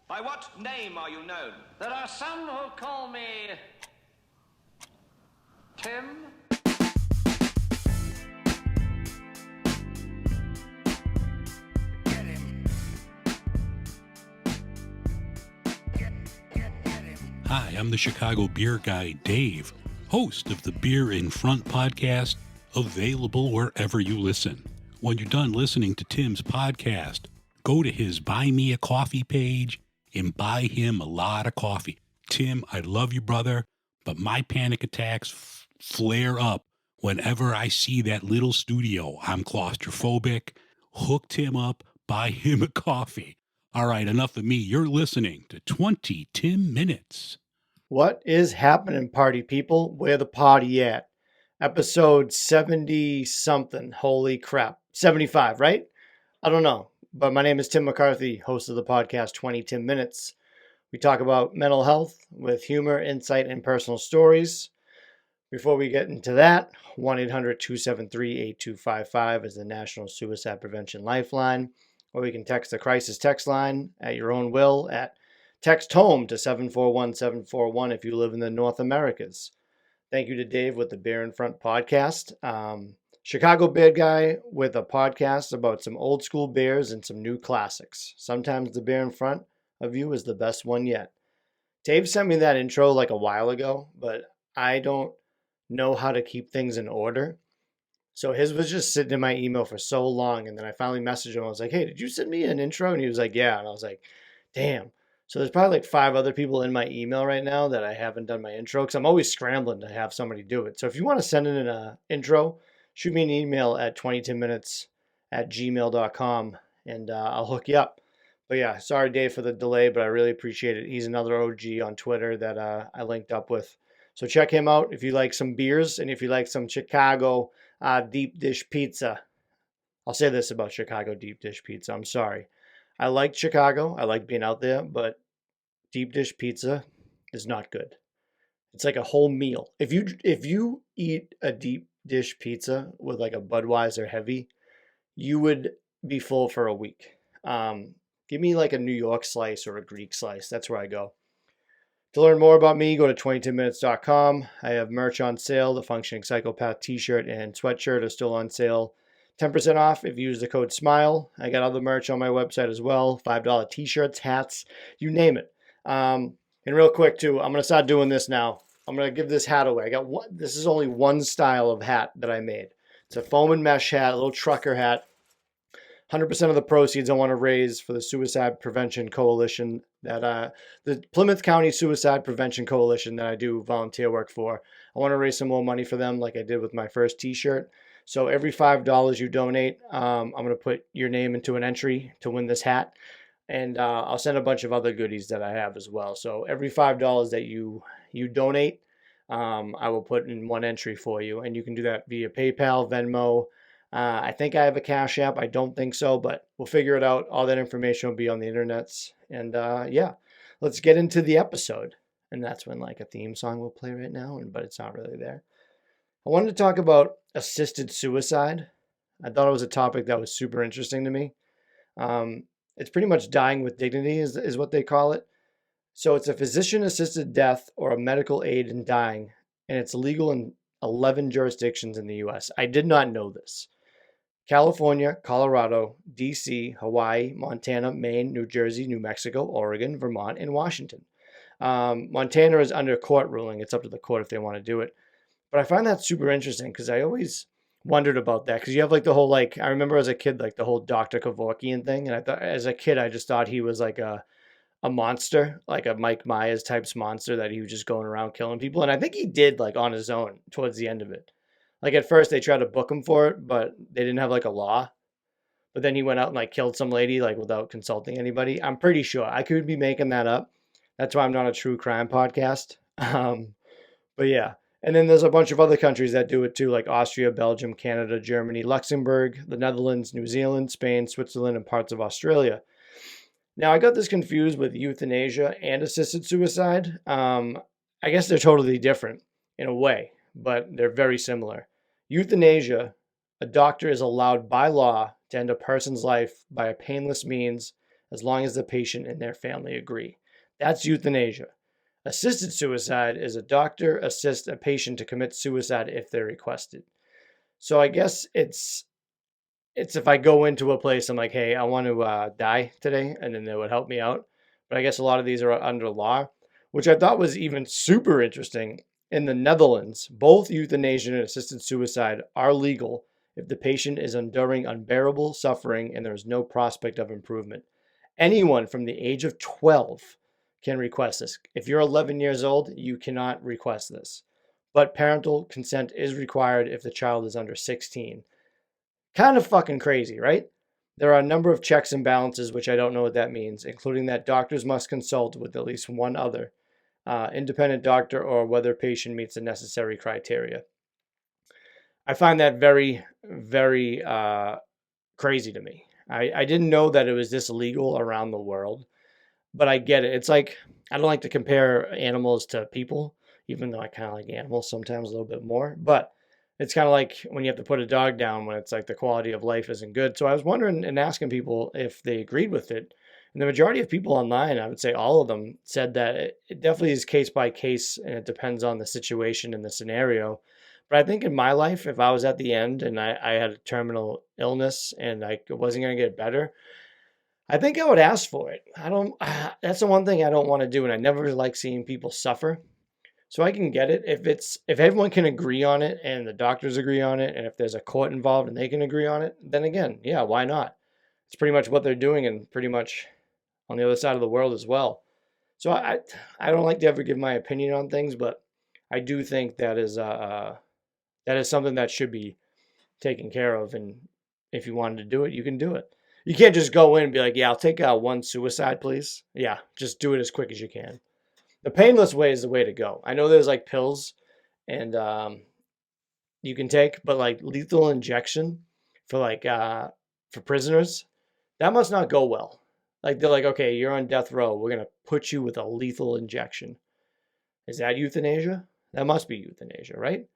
By what name are you known? There are some who call me Tim. Hi, I'm the Chicago beer guy, Dave, host of the Beer in Front podcast, available wherever you listen. When you're done listening to Tim's podcast, go to his Buy Me a Coffee page and buy him a lot of coffee. Tim, I love you, brother, but my panic attacks flare up whenever I see that little studio. I'm claustrophobic. Hook Tim up, buy him a coffee. All right, enough of me. You're listening to 20 Tim Minutes. What is happening, party people? Where the party at? Episode 70 something. Holy crap. 75, right? I don't know. But my name is Tim McCarthy, host of the podcast 20 Tim Minutes. We talk about mental health with humor, insight, and personal stories. Before we get into that, 1-800-273-8255 is the National Suicide Prevention Lifeline. Or you can text the crisis text line at your own will at text home to 741-741 if you live in the North Americas. Thank you to Dave with the Beer in Front podcast. Chicago beer guy with a podcast about some old school beers and some new classics. Sometimes the beer in front of you is the best one yet. Dave sent me that intro like a while ago, but I don't know how to keep things in order. So his was just sitting in my email for so long. And then I finally messaged him. I was like, hey, did you send me an intro? And he was like, yeah. And I was like, damn. So there's probably like 5 other people in my email right now that I haven't done my intro because I'm always scrambling to have somebody do it. So if you want to send in an intro, shoot me an email at 2010minutes@gmail.com and I'll hook you up. But yeah, sorry, Dave, for the delay, but I really appreciate it. He's another OG on Twitter that I linked up with. So check him out if you like some beers and if you like some Chicago deep dish pizza. I'll say this about Chicago deep dish pizza. I'm sorry. I like Chicago. I like being out there, but deep dish pizza is not good. It's like a whole meal. If you eat a deep dish pizza with like a Budweiser heavy, you would be full for a week. Give me like a New York slice or a Greek slice. That's where I go. To learn more about me, go to 2010minutes.com. I have merch on sale. The Functioning Psychopath t-shirt and sweatshirt are still on sale. 10% off if you use the code SMILE. I got other merch on my website as well. $5 t-shirts, hats, you name it. And real quick too, I'm going to start doing this now. I'm going to give this hat away. This is only one style of hat that I made. It's a foam and mesh hat, a little trucker hat. 100% of the proceeds I want to raise for the Suicide Prevention Coalition that the Plymouth County Suicide Prevention Coalition that I do volunteer work for. I want to raise some more money for them like I did with my first t-shirt. So every $5 you donate, I'm going to put your name into an entry to win this hat. And I'll send a bunch of other goodies that I have as well. So every $5 that you donate, I will put in one entry for you. And you can do that via PayPal, Venmo. I think I have a Cash App. I don't think so, but we'll figure it out. All that information will be on the internets. And yeah, let's get into the episode. And that's when like a theme song will play right now, but it's not really there. I wanted to talk about assisted suicide. I thought it was a topic that was super interesting to me. It's pretty much dying with dignity is what they call it. So it's a physician-assisted death or a medical aid in dying, and it's legal in 11 jurisdictions in the U.S. I did not know this. California, Colorado, D.C., Hawaii, Montana, Maine, New Jersey, New Mexico, Oregon, Vermont, and Washington. Montana is under court ruling. It's up to the court if they want to do it. But I find that super interesting because I always wondered about that because you have like the whole I remember as a kid like the whole Dr. Kevorkian thing, and I thought as a kid I just thought he was like a monster, like a Mike Myers types monster that he was just going around killing people, and I think he did like on his own towards the end of it. Like at first they tried to book him for it, but they didn't have like a law. But then he went out and like killed some lady like without consulting anybody. I'm pretty sure. I could be making that up. That's why I'm not a true crime podcast. But yeah. And then there's a bunch of other countries that do it too, like Austria, Belgium, Canada, Germany, Luxembourg, the Netherlands, New Zealand, Spain, Switzerland, and parts of Australia. Now, I got this confused with euthanasia and assisted suicide. I guess they're totally different in a way, but they're very similar. Euthanasia, a doctor is allowed by law to end a person's life by a painless means as long as the patient and their family agree. That's euthanasia. Assisted suicide is a doctor assists a patient to commit suicide if they're requested. So I guess it's if I go into a place, I'm like, hey, I want to die today, and then they would help me out. But I guess a lot of these are under law, which I thought was even super interesting. In the Netherlands, both euthanasia and assisted suicide are legal if the patient is enduring unbearable suffering and there is no prospect of improvement. Anyone from the age of 12 can request this. If you're 11 years old, you cannot request this. But parental consent is required if the child is under 16. Kind of fucking crazy, right? There are a number of checks and balances, which I don't know what that means, including that doctors must consult with at least one other independent doctor or whether patient meets the necessary criteria. I find that very, very crazy to me. I didn't know that it was this legal around the world, but I get it. It's like, I don't like to compare animals to people, even though I kind of like animals sometimes a little bit more, but it's kind of like when you have to put a dog down when it's like the quality of life isn't good. So I was wondering and asking people if they agreed with it. And the majority of people online, I would say all of them, said that it definitely is case by case and it depends on the situation and the scenario. But I think in my life, if I was at the end and I had a terminal illness and I wasn't going to get better, I think I would ask for it. That's the one thing I don't want to do. And I never really like seeing people suffer. So I can get it if everyone can agree on it and the doctors agree on it, and if there's a court involved and they can agree on it, then again, yeah, why not? It's pretty much what they're doing and pretty much on the other side of the world as well. So I don't like to ever give my opinion on things, but I do think that is something that should be taken care of. And if you wanted to do it, you can do it. You can't just go in and be like, yeah, I'll take one suicide, please. Yeah, just do it as quick as you can. The painless way is the way to go. I know there's like pills and you can take, but like lethal injection for for prisoners, that must not go well. Like they're like, okay, you're on death row. We're going to put you with a lethal injection. Is that euthanasia? That must be euthanasia, right?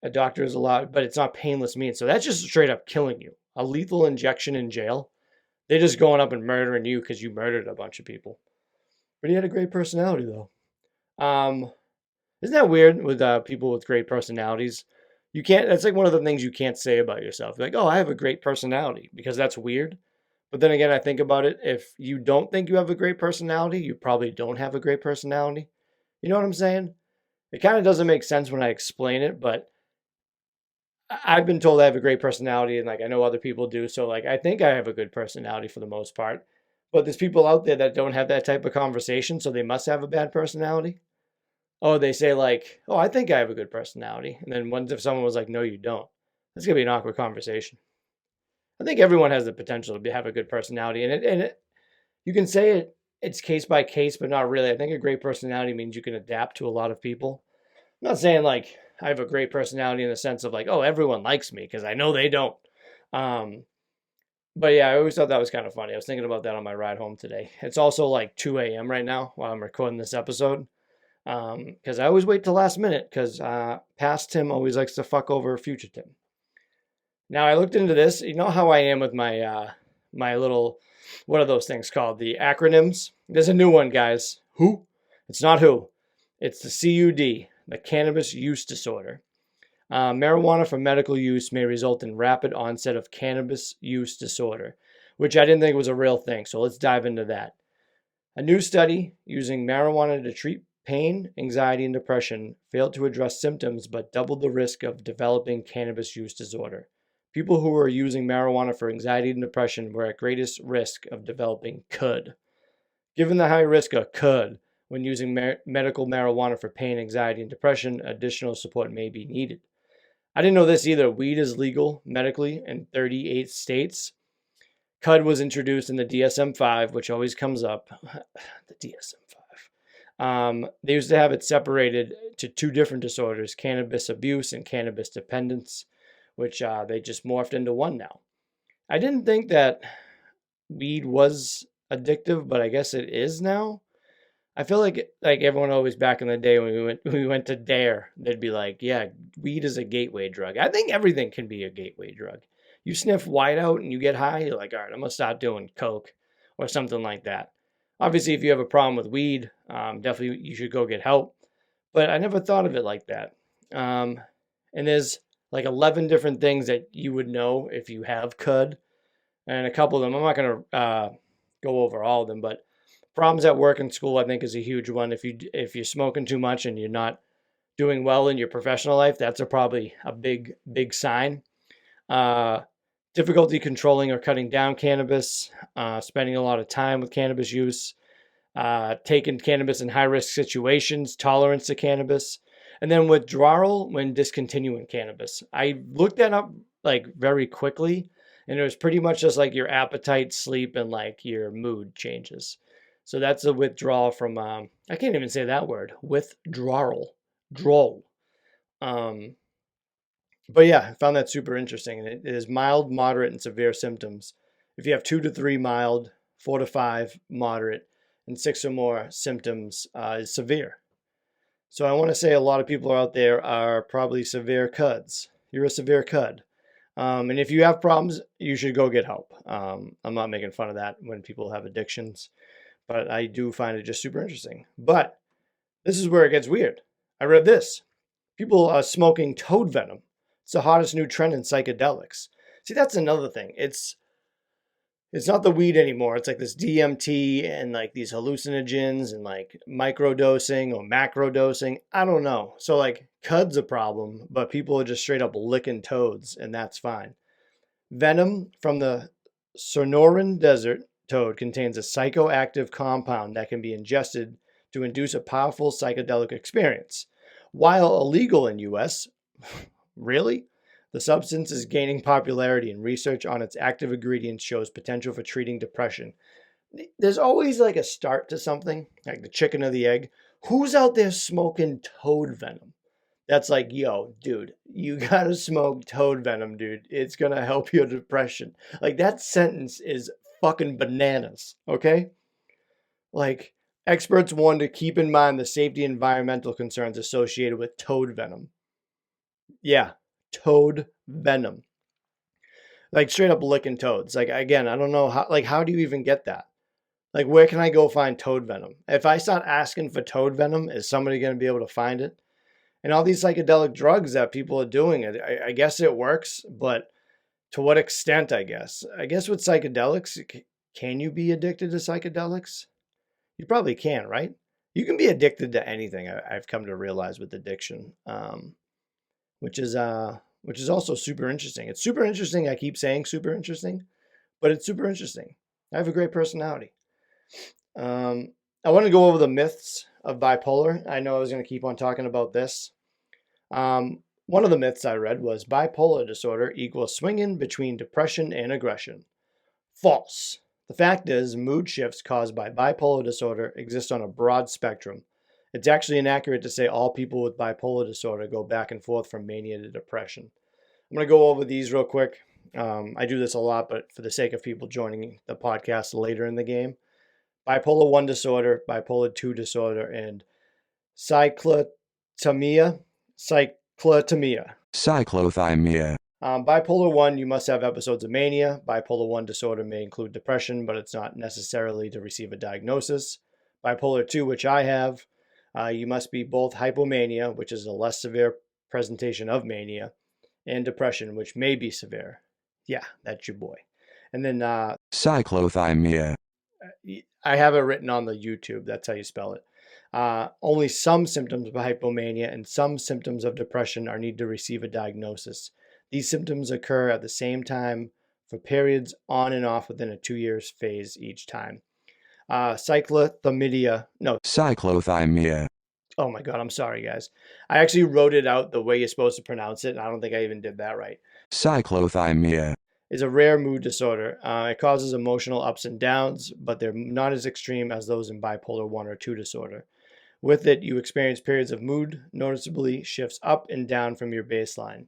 A doctor is allowed, but it's not painless means. So that's just straight up killing you. A lethal injection in jail. They're just going up and murdering you because you murdered a bunch of people. But he had a great personality, though. Isn't that weird with people with great personalities? You can't. That's like one of the things you can't say about yourself. Like, oh, I have a great personality, because that's weird. But then again, I think about it. If you don't think you have a great personality, you probably don't have a great personality. You know what I'm saying? It kind of doesn't make sense when I explain it, but I've been told I have a great personality, and like I know other people do. So like I think I have a good personality for the most part. But there's people out there that don't have that type of conversation, so they must have a bad personality. Oh, they say like, oh, I think I have a good personality. And then what if someone was like, no, you don't? That's going to be an awkward conversation. I think everyone has the potential to have a good personality. And you can say it's case by case, but not really. I think a great personality means you can adapt to a lot of people. I'm not saying like I have a great personality in the sense of like, oh, everyone likes me, because I know they don't. But yeah, I always thought that was kind of funny. I was thinking about that on my ride home today. It's also like 2 a.m. right now while I'm recording this episode. Because I always wait till last minute, because past Tim always likes to fuck over future Tim. Now, I looked into this. You know how I am with my my little, what are those things called? The acronyms? There's a new one, guys. Who? It's not who. It's the CUD, the Cannabis Use Disorder. Marijuana for medical use may result in rapid onset of cannabis use disorder, which I didn't think was a real thing. So let's dive into that. A new study using marijuana to treat pain, anxiety, and depression failed to address symptoms but doubled the risk of developing cannabis use disorder. People who were using marijuana for anxiety and depression were at greatest risk of developing CUD. Given the high risk of CUD when using medical marijuana for pain, anxiety, and depression, additional support may be needed. I didn't know this either. Weed is legal medically in 38 states. CUD was introduced in the DSM-5, which always comes up. The DSM-5. They used to have it separated to two different disorders, cannabis abuse and cannabis dependence, which they just morphed into one now. I didn't think that weed was addictive, but I guess it is now. I feel like everyone always back in the day when we went to Dare, they'd be like, yeah, weed is a gateway drug. I think everything can be a gateway drug. You sniff white out and you get high, you're like, all right, I'm going to start doing coke. or something like that. Obviously, if you have a problem with weed, definitely you should go get help. But I never thought of it like that. And there's like 11 different things that you would know if you have CUD. And a couple of them, I'm not going to go over all of them, but problems at work and school, I think, is a huge one. If you're smoking too much and you're not doing well in your professional life, that's probably a big sign. Difficulty controlling or cutting down cannabis, spending a lot of time with cannabis use, taking cannabis in high-risk situations, tolerance to cannabis, and then withdrawal when discontinuing cannabis. I looked that up like very quickly, and it was pretty much just like your appetite, sleep, and like your mood changes. So that's a withdrawal from, I can't even say that word, withdrawal, drawl. But yeah, I found that super interesting. And it is mild, moderate, and severe symptoms. If you have 2 to 3 mild, 4 to 5 moderate, and 6 or more symptoms is severe. So I want to say a lot of people out there are probably severe CUDs. You're a severe CUD. And if you have problems, you should go get help. I'm not making fun of that when people have addictions, but I do find it just super interesting. But this is where it gets weird. I read this. People are smoking toad venom. It's the hottest new trend in psychedelics. See, that's another thing. It's not the weed anymore. It's like this DMT and like these hallucinogens and like microdosing or macrodosing. I don't know. So like CUD's a problem, but people are just straight up licking toads, and that's fine. Venom from the Sonoran Desert toad contains a psychoactive compound that can be ingested to induce a powerful psychedelic experience. While illegal in US, really? The substance is gaining popularity, and research on its active ingredients shows potential for treating depression. There's always like a start to something, like the chicken or the egg. Who's out there smoking toad venom? That's like, yo, dude, you gotta smoke toad venom, dude. It's gonna help your depression. Like, that sentence is fucking bananas, okay? Like, experts warn to keep in mind the safety and environmental concerns associated with toad venom. Yeah, toad venom. Like, straight up licking toads. Like, again, I don't know how do you even get that? Like, where can I go find toad venom? If I start asking for toad venom, is somebody going to be able to find it? And all these psychedelic drugs that people are doing, I guess it works, but to what extent, I guess? I guess with psychedelics, can you be addicted to psychedelics? You probably can, right? You can be addicted to anything, I've come to realize with addiction, which is also super interesting. It's super interesting. I keep saying super interesting, but it's super interesting. I have a great personality. I want to go over the myths of bipolar. I know I was going to keep on talking about this. One of the myths I read was bipolar disorder equals swinging between depression and aggression. False. The fact is, mood shifts caused by bipolar disorder exist on a broad spectrum. It's actually inaccurate to say all people with bipolar disorder go back and forth from mania to depression. I'm going to go over these real quick. I do this a lot, but for the sake of people joining the podcast later in the game. Bipolar 1 disorder, bipolar 2 disorder, and cyclothymia. Cyclothymia. Bipolar 1, you must have episodes of mania. Bipolar 1 disorder may include depression, but it's not necessarily to receive a diagnosis. Bipolar 2, which I have, you must be both hypomania, which is a less severe presentation of mania, and depression, which may be severe. Yeah, that's your boy. And then Cyclothymia. I have it written on the YouTube. That's how you spell it. Only some symptoms of hypomania and some symptoms of depression are needed to receive a diagnosis. These symptoms occur at the same time for periods on and off within a 2 years phase each time. Cyclothymia. Oh my God, I'm sorry, guys. I actually wrote it out the way you're supposed to pronounce it, and I don't think I even did that right. Cyclothymia is a rare mood disorder. It causes emotional ups and downs, but they're not as extreme as those in bipolar 1 or 2 disorder. With it, you experience periods of mood, noticeably shifts up and down from your baseline.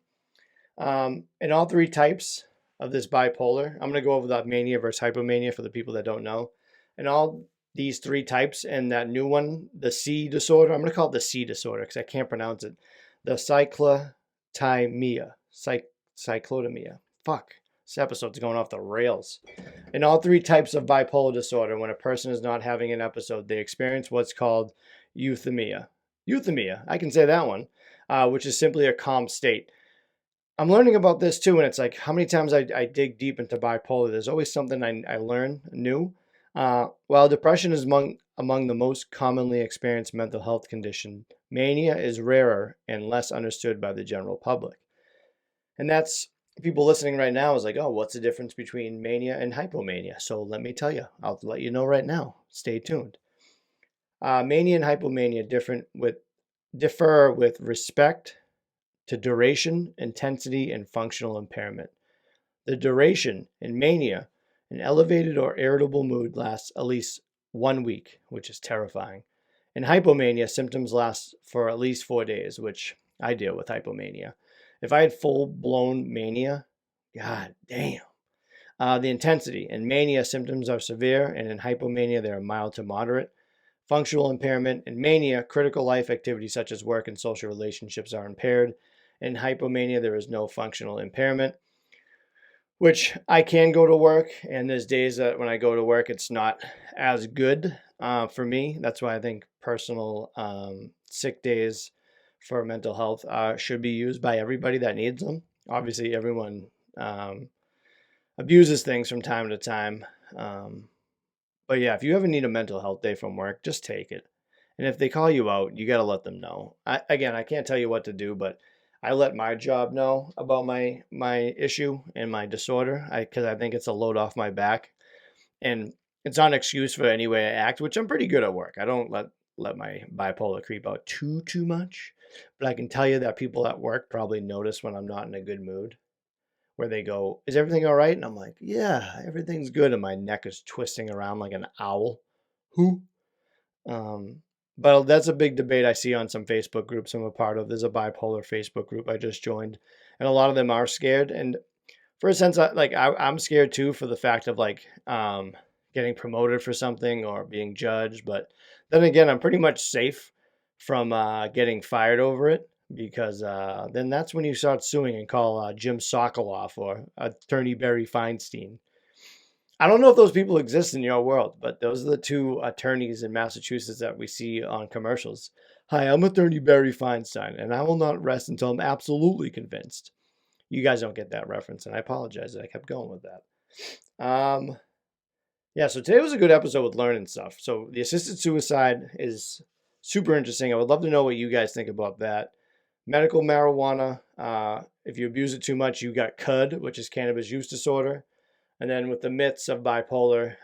In all three types of this bipolar, I'm going to go over the mania versus hypomania for the people that don't know. In all these three types, and that new one, the C disorder, I'm going to call it the C disorder because I can't pronounce it. The cyclothymia. Cyclothymia. Fuck. This episode's going off the rails. In all three types of bipolar disorder, when a person is not having an episode, they experience what's called euthymia. Euthymia, I can say that one, which is simply a calm state. I'm learning about this too, and it's like how many times I dig deep into bipolar, there's always something I learn new. While depression is among the most commonly experienced mental health condition, mania is rarer and less understood by the general public. And that's people listening right now is like, oh, what's the difference between mania and hypomania? So let me tell you. I'll let you know right now. Stay tuned. Mania and hypomania differ with respect to duration, intensity, and functional impairment. The duration in mania, an elevated or irritable mood lasts at least 1 week, which is terrifying. In hypomania, symptoms last for at least 4 days, which I deal with hypomania. If I had full-blown mania, god damn. The intensity. In mania, symptoms are severe, and in hypomania, they are mild to moderate. Functional impairment. In mania, critical life activities such as work and social relationships are impaired. In hypomania, there is no functional impairment, which I can go to work, and there's days that when I go to work, it's not as good for me. That's why I think personal sick days for mental health should be used by everybody that needs them. Obviously, everyone abuses things from time to time. But yeah, if you ever need a mental health day from work, just take it. And if they call you out, you got to let them know. I can't tell you what to do, but I let my job know about my issue and my disorder because I think it's a load off my back. And it's not an excuse for any way I act, which I'm pretty good at work. I don't let my bipolar creep out too much. But I can tell you that people at work probably notice when I'm not in a good mood, where they go, is everything all right? And I'm like, yeah, everything's good. And my neck is twisting around like an owl. Who? But that's a big debate I see on some Facebook groups I'm a part of. There's a bipolar Facebook group I just joined, and a lot of them are scared. And for a sense, I'm scared too for the fact of getting promoted for something or being judged. But then again, I'm pretty much safe from getting fired over it because then that's when you start suing and call Jim Sokoloff or Attorney Barry Feinstein. I don't know if those people exist in your world, but those are the two attorneys in Massachusetts that we see on commercials. Hi, I'm Attorney Barry Feinstein, and I will not rest until I'm absolutely convinced. You guys don't get that reference, and I apologize that I kept going with that. Yeah, so today was a good episode with learning stuff. So the assisted suicide is super interesting. I would love to know what you guys think about that. Medical marijuana, if you abuse it too much, you got CUD, which is Cannabis Use Disorder. And then with the myths of bipolar,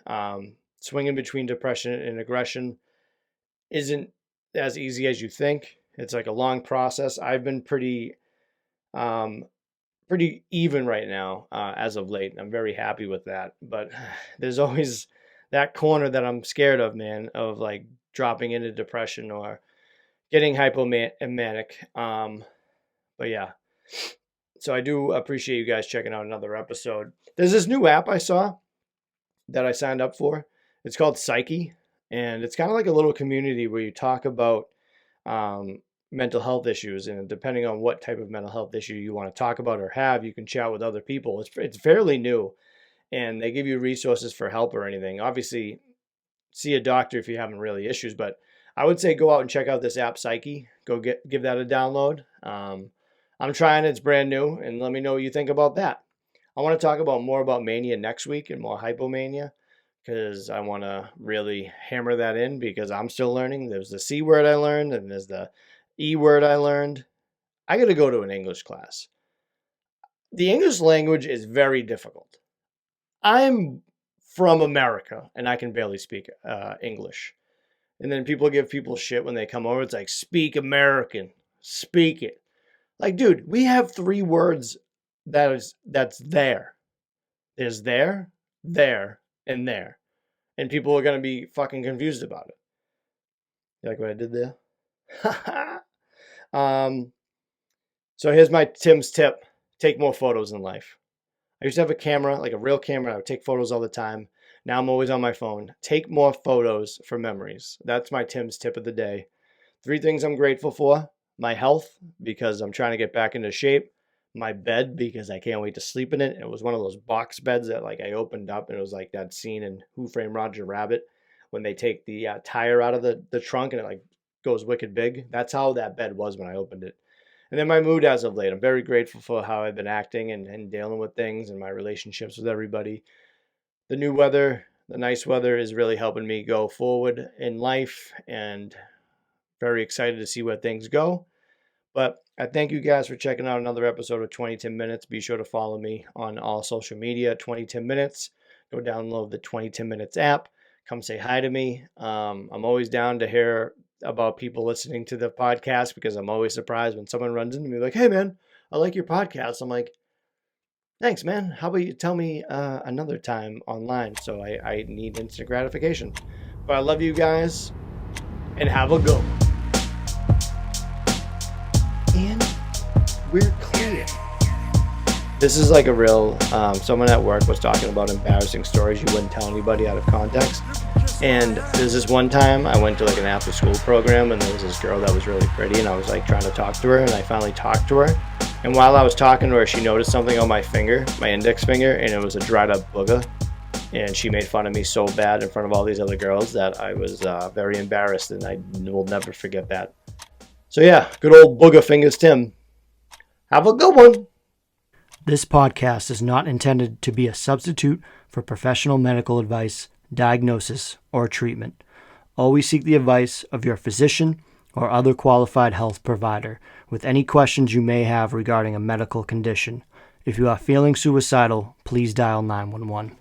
swinging between depression and aggression isn't as easy as you think. It's like a long process. I've been pretty even right now as of late. I'm very happy with that. But there's always that corner that I'm scared of, man, of like dropping into depression or getting hypomanic. But yeah. So I do appreciate you guys checking out another episode. There's this new app I saw that I signed up for. It's called Psyche, and it's kind of like a little community where you talk about mental health issues, and depending on what type of mental health issue you want to talk about or have, you can chat with other people. It's fairly new, and they give you resources for help or anything. Obviously, see a doctor if you're having really issues, but I would say go out and check out this app, Psyche. Go give that a download. I'm trying it. It's brand new, and let me know what you think about that. I want to talk more about mania next week and more hypomania because I want to really hammer that in because I'm still learning. There's the C word I learned, and there's the E word I learned. I got to go to an English class. The English language is very difficult. I'm from America, and I can barely speak English. And then people give people shit when they come over. It's like, speak American. Speak it. Like, dude, we have 3 words that's there. There's there, and there. And people are going to be fucking confused about it. You like what I did there? So here's my Tim's tip. Take more photos in life. I used to have a camera, like a real camera. I would take photos all the time. Now I'm always on my phone. Take more photos for memories. That's my Tim's tip of the day. 3 things I'm grateful for. My health, because I'm trying to get back into shape. my bed because I can't wait to sleep in it. And it was one of those box beds that like I opened up and it was like that scene in Who Framed Roger Rabbit when they take the tire out of the trunk and it like goes wicked big. That's how that bed was when I opened it. And then my mood as of late, I'm very grateful for how I've been acting and dealing with things and my relationships with everybody. The new weather, the nice weather is really helping me go forward in life and very excited to see where things go. But I thank you guys for checking out another episode of 2010 Minutes. Be sure to follow me on all social media at 2010 Minutes. Go download the 2010 Minutes app. Come say hi to me. I'm always down to hear about people listening to the podcast because I'm always surprised when someone runs into me like, hey, man, I like your podcast. I'm like, thanks, man. How about you tell me another time online? So I need instant gratification. But I love you guys and have a go. And we're clear. This is like a real, someone at work was talking about embarrassing stories you wouldn't tell anybody out of context. And there's this one time I went to like an after school program and there was this girl that was really pretty and I was like trying to talk to her and I finally talked to her. And while I was talking to her, she noticed something on my finger, my index finger, and it was a dried up booger. And she made fun of me so bad in front of all these other girls that I was very embarrassed and I will never forget that. So yeah, good old booger fingers, Tim. Have a good one. This podcast is not intended to be a substitute for professional medical advice, diagnosis, or treatment. Always seek the advice of your physician or other qualified health provider with any questions you may have regarding a medical condition. If you are feeling suicidal, please dial 911.